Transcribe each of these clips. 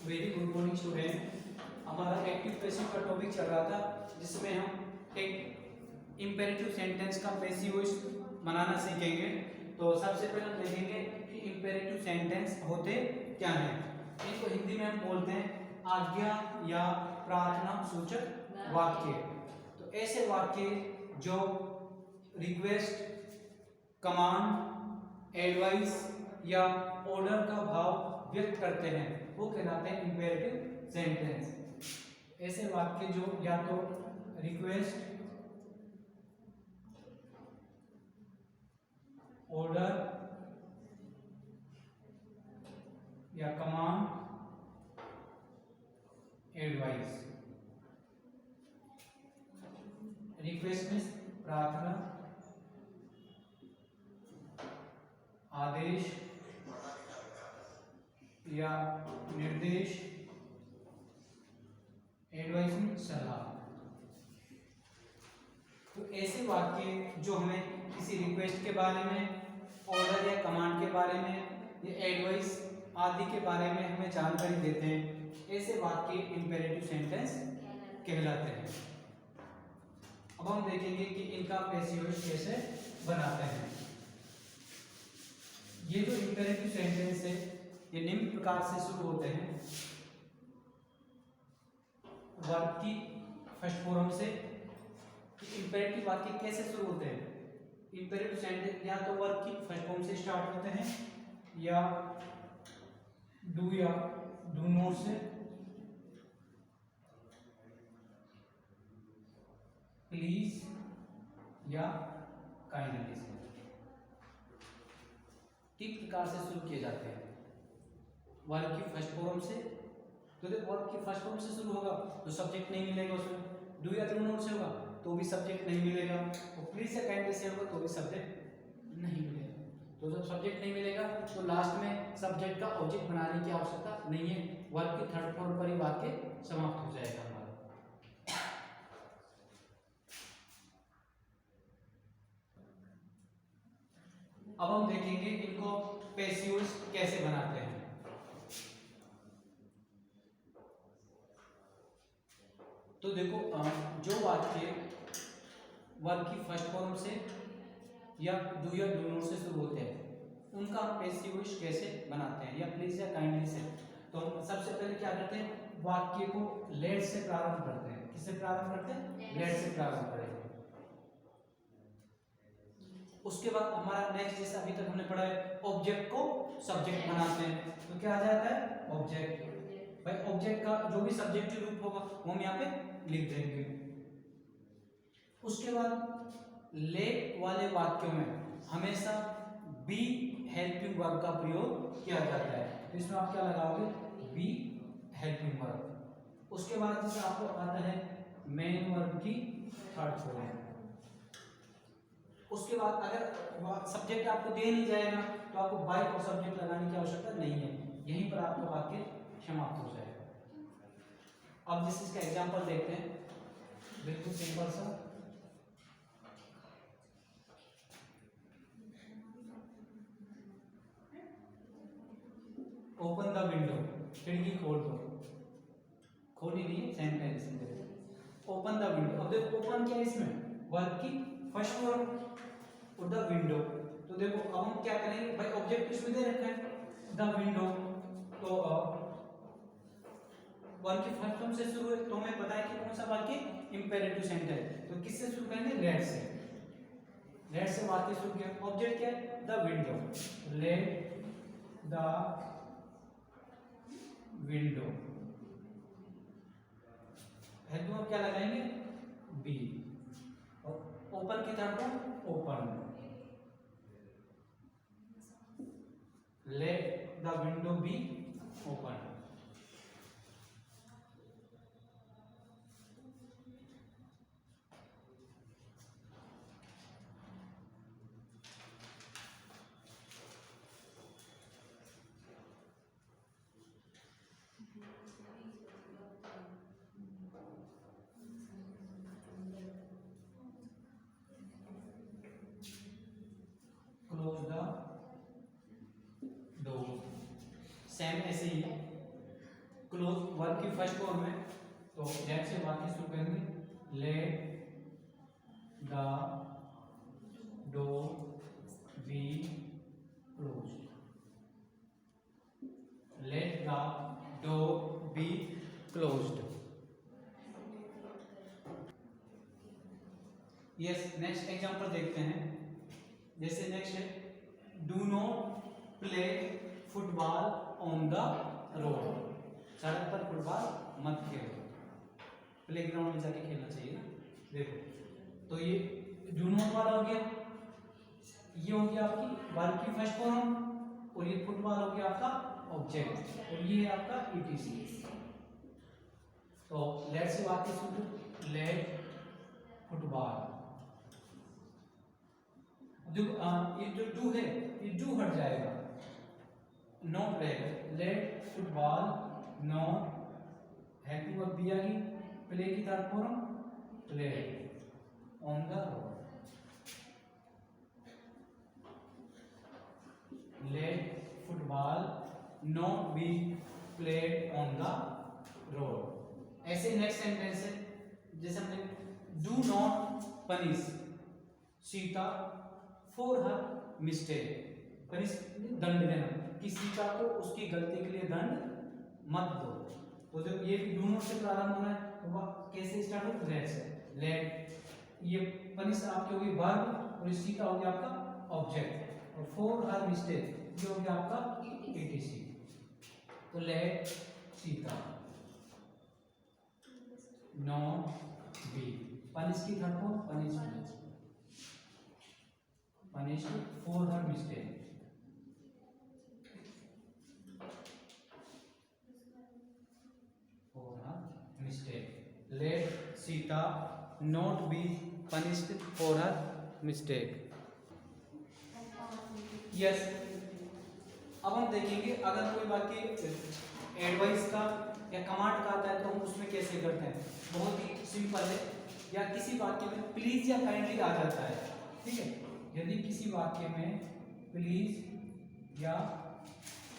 Very good morning student. हमारा active passive का topic चल रहा था, जिसमें हम एक इंपेरेटिव सेंटेंस का पैसिव वॉइस बनाना सीखेंगे। तो सबसे पहले हम देखेंगे कि इंपेरेटिव सेंटेंस होते क्या हैं। इनको हिंदी में हम बोलते हैं आज्ञा या प्रार्थना सूचक वाक्य। तो ऐसे वाक्य जो रिक्वेस्ट, कमांड, एडवाइस या ऑर्डर का भाव व्यक्त करते हैं वो कहलाते हैं इंपेरेटिव सेंटेंस। ऐसे वाक्य जो या तो रिक्वेस्ट, ऑर्डर या कमांड, एडवाइस। रिक्वेस्ट में प्रार्थना, आदेश या निर्देश, एडवाइस में सलाह। तो ऐसे वाक्य जो हमें किसी रिक्वेस्ट के बारे में, ऑर्डर या कमांड के बारे में या एडवाइस आदि के बारे में हमें जानकारी देते हैं, ऐसे वाक्य इंपेरेटिव सेंटेंस कहलाते हैं। अब हम देखेंगे कि इनका पैसिव वॉइस कैसे बनाते हैं। ये जो इंपेरेटिव सेंटेंस है ये निम्न प्रकार से शुरू होते हैं। वर्ब की फर्स्ट फॉर्म से। इंपेरेटिव वाक्य कैसे शुरू होते हैं? इंपेरेटिव सेंटेंस या तो वर्ब की फर्स्ट फॉर्म से स्टार्ट होते हैं या डू नॉट से, प्लीज या काइंडली से। किस प्रकार से शुरू किए जाते हैं? वर्ब की फर्स्ट फॉर्म से। तो देखो वर्ब की फर्स्ट फॉर्म से शुरू होगा तो सब्जेक्ट नहीं मिलेगा उसमें। डू या डू नॉट से होगा तो भी सब्जेक्ट नहीं मिलेगा, और प्लीज या काइंडली से होगा तो भी सब्जेक्ट नहीं मिलेगा। तो जब सब्जेक्ट नहीं मिलेगा तो लास्ट में सब्जेक्ट का ऑब्जेक्ट बनाने की आवश्यकता नहीं है। वर्ब की थर्ड फॉर्म पर ही वाक्य समाप्त हो जाएगा हमारा। अब हम देखेंगे इनको पैसिव वॉइस कैसे बनाते हैं। तो देखो जो वाक्य वर्ब की फर्स्ट फॉर्म से या डू नॉट से शुरू होते हैं उनका पैसिव वॉइस कैसे बनाते हैं, या प्लीज या काइंडली से। तो हम सबसे पहले क्या करते हैं, वाक्य को लेट से प्रारंभ करते हैं। किससे प्रारंभ करते हैं? लेट से प्रारंभ करेंगे। उसके बाद हमारा नेक्स्ट, जैसे अभी तक हमने पढ़ा है, ऑब्जेक्ट को सब्जेक्ट बनाते हैं। तो क्या आ जाता है? ऑब्जेक्ट। भाई ऑब्जेक्ट का जो भी सब्जेक्टिव रूप होगा वो हम यहाँ पे लिख देंगे। उसके बाद लेट वाले वाक्यों में हमेशा बी हेल्पिंग वर्ब का प्रयोग किया जाता है। तो इसमें आप क्या लगाओगे? Be helping verb. उसके बाद जैसे आपको आता है मेन वर्ब की थर्ड फॉर्म। उसके बाद अगर सब्जेक्ट आपको दे नहीं जाएगा तो आपको बाय और सब्जेक्ट लगाने की आवश्यकता नहीं है, यहीं पर आपका वाक्य समाप्त हो जाएगा। अब जिस इसका एग्जांपल देखते हैं, बिल्कुल सिंपल सा। ओपन द विंडो, खिड़की खोल दो। खोली नहीं, सेंटेंस ओपन द विंडो। अब देखो ओपन क्या है इसमें? वर्ब की फर्स्ट फॉर्म और द विंडो। तो देखो अब हम क्या करेंगे, भाई ऑब्जेक्ट इसमें दे रखा है द विंडो, तो वर्ब की फर्स्ट फॉर्म से शुरू है तो हमें पता है कि कौन सा वाक्य इंपेरेटिव सेंटेंस। तो किससे शुरू करेंगे? लेट से। लेट से वाक्य शुरू किया। ऑब्जेक्ट क्या है? The window. Let the window. Help में क्या लगाएंगे? बी। और ओपन की तरफ को open. Let the window be open. Close the door. Same ऐसे ही क्लोज वर्ब की फर्स्ट फॉर्म में, तो लेट से वाक्य शुरू करेंगे, let the door be closed, let the door be closed. Yes, next example देखते हैं। जैसे नेक्स्ट है, do not play football on the road, सड़क पर फुटबॉल मत खेलो, प्लेग्राउंड में जाके खेलना चाहिए ना। देखो तो ये डू नॉट वाला हो गया, ये हो गया आपकी वर्ब की फर्स्ट फॉर्म, और ये फुटबॉल हो गया आपका ऑब्जेक्ट, और ये है आपका ईटीसी। तो लेट्स से वाक्य शुरू, लेट फुटबॉल, ये जो डू है ये डू हट जाएगा, नॉट रहेगा, let football not, helping verb be आ गई, प्ले की third form play on the road, let football not be played on the road. ऐसे नेक्स्ट सेंटेंस है, जैसे हमने do not punish Sita for her mistake, punish दंड देना, कि सीता को उसकी गलती के लिए दंड मत दो। तो जब ये भी डू नॉट से प्रारंभ होना है, तो वह कैसे स्टार्ट हो, लेट से, लेट, ये पनिश आपकी होगी वर्ब, और ये सीता हो गया आपका ऑब्जेक्ट, और फॉर हर मिस्टेक ये हो गया आपका ईटीसी। तो let Sita not be, punish की third form punishment, punished for her mistake, for her mistake, let Sita not be punished for her mistake। yes, अब हम देखेंगे अगर कोई वाक्य एडवाइस का या कमांड का आता है तो हम उसमें कैसे करते हैं। बहुत ही सिंपल है, या किसी वाक्य में प्लीज या काइंडली आ जाता है, ठीक है, यदि किसी वाक्य में प्लीज या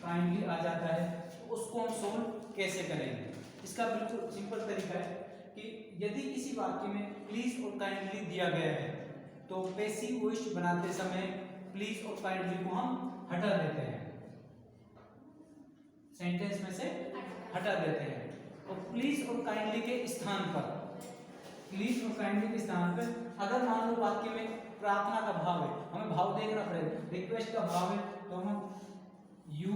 काइंडली आ जाता है तो उसको हम सोल्व कैसे करेंगे। इसका बिल्कुल सिंपल तरीका है कि यदि किसी वाक्य में प्लीज और काइंडली दिया गया है तो पैसिव वॉइस बनाते समय प्लीज और काइंडली को हम हटा देते हैं, सेंटेंस में से हटा देते हैं, और प्लीज और काइंडली के स्थान पर, प्लीज और काइंडली के स्थान पर अगर मान लो वाक्य में प्रार्थना का भाव है, हमें भाव देखना पड़ेगा, रिक्वेस्ट का भाव है तो हम यू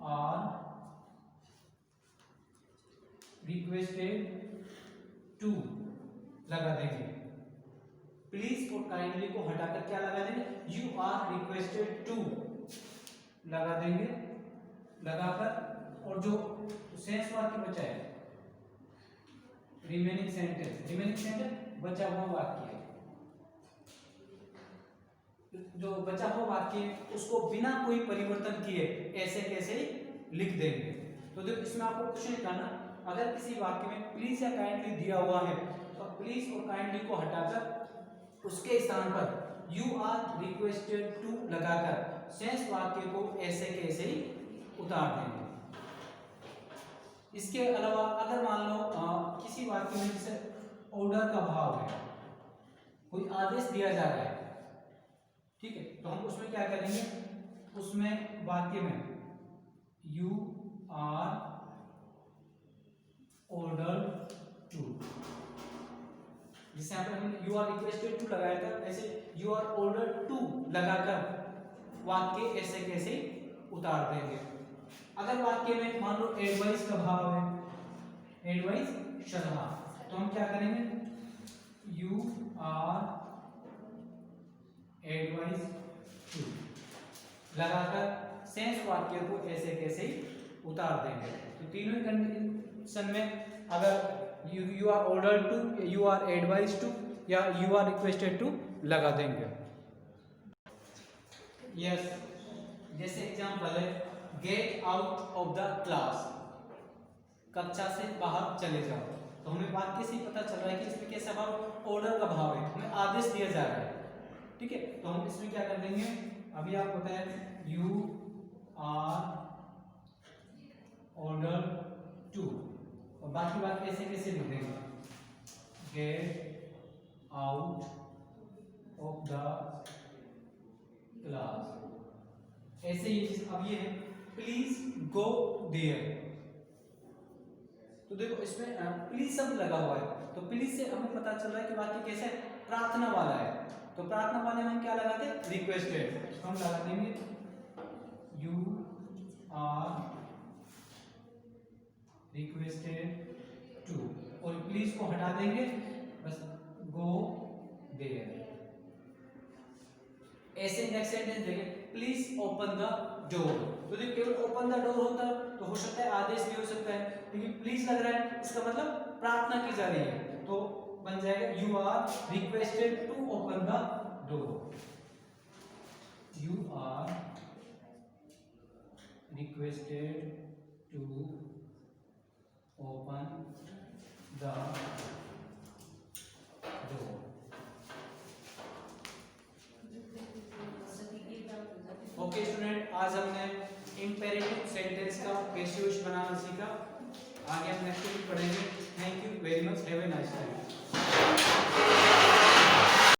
आर रिक्वेस्टेड टू लगा देंगे, प्लीज और काइंडली को हटाकर क्या लगा देंगे, यू आर रिक्वेस्टेड टू लगा देंगे, लगाकर, और जो शेष वाक्य बचा है रिमेनिंग सेंटेंस बचा हुआ वाक्य, जो बचा हुआ वाक्य उसको बिना कोई परिवर्तन किए ऐसे कैसे लिख देंगे। तो देखो इसमें आपको कुछ नहीं करना, अगर किसी वाक्य में प्लीज या काइंडली दिया हुआ है तो प्लीज और काइंडली को हटाकर उसके स्थान पर यू आर रिक्वेस्टेड टू लगाकर शेष वाक्य को ऐसे कैसे उतार देंगे। इसके अलावा अगर मान लो किसी वाक्य में जैसे ऑर्डर का भाव है, कोई आदेश दिया जा रहा है, ठीक है, तो हम उसमें क्या करेंगे, उसमें वाक्य में यू आर ऑर्डर टू, जिसे यहाँ पर हमने यू आर रिक्वेस्टेड टू लगाया था, ऐसे यू आर ऑर्डर टू लगाकर वाक्य ऐसे कैसे उतार देंगे। अगर वाक्य में मान लो एडवाइस का भाव है, एडवाइस सलाह, तो हम क्या करेंगे, यू आर एडवाइस टू लगाकर सेंस वाक्य को ऐसे कैसे उतार देंगे। तो तीनों कंडीशन में अगर you are order to, you are advice to या यू आर रिक्वेस्टेड टू लगा देंगे। यस, जैसे एग्जांपल है get out of the class, कक्षा से बाहर चले जाओ, तो हमें वाक्य से ही पता चल रहा है कि इसमें कैसा भाव, ऑर्डर का भाव है, हमें आदेश दिया जा रहा है, ठीक है, तो हम इसमें क्या कर देंगे, अभी आपको बताया यू आर ऑर्डर टू बाकी बात कैसे कैसे लिख देंगे, gate out of the class, ऐसे ही। अब ये है प्लीज गो देयर, तो देखो इसमें प्लीज शब्द लगा हुआ है, तो प्लीज से हमें पता चल रहा है कि वाक्य कैसे प्रार्थना वाला है। तो प्रार्थना वाले में हम क्या लगाते हैं, रिक्वेस्टेड, तो हम लगा देंगे यू आर रिक्वेस्टेड टू, और प्लीज को हटा देंगे, बस गो देयर। ऐसे नेक्स्ट सेंटेंस देखें, प्लीज ओपन द डोर, तो देखिए केवल ओपन द डोर होता तो हो सकता है आदेश भी हो सकता है, क्योंकि प्लीज लग रहा है इसका मतलब प्रार्थना की जा रही है, तो बन जाएगा you are requested to open the door, you are requested to open the door. Okay student, आज हमने इंपेरेटिव सेंटेंस का पेशियोश बनाना सीखा, आगे हम नेक्स्ट वीक पढ़ेंगे। Thank you very much, have a nice time.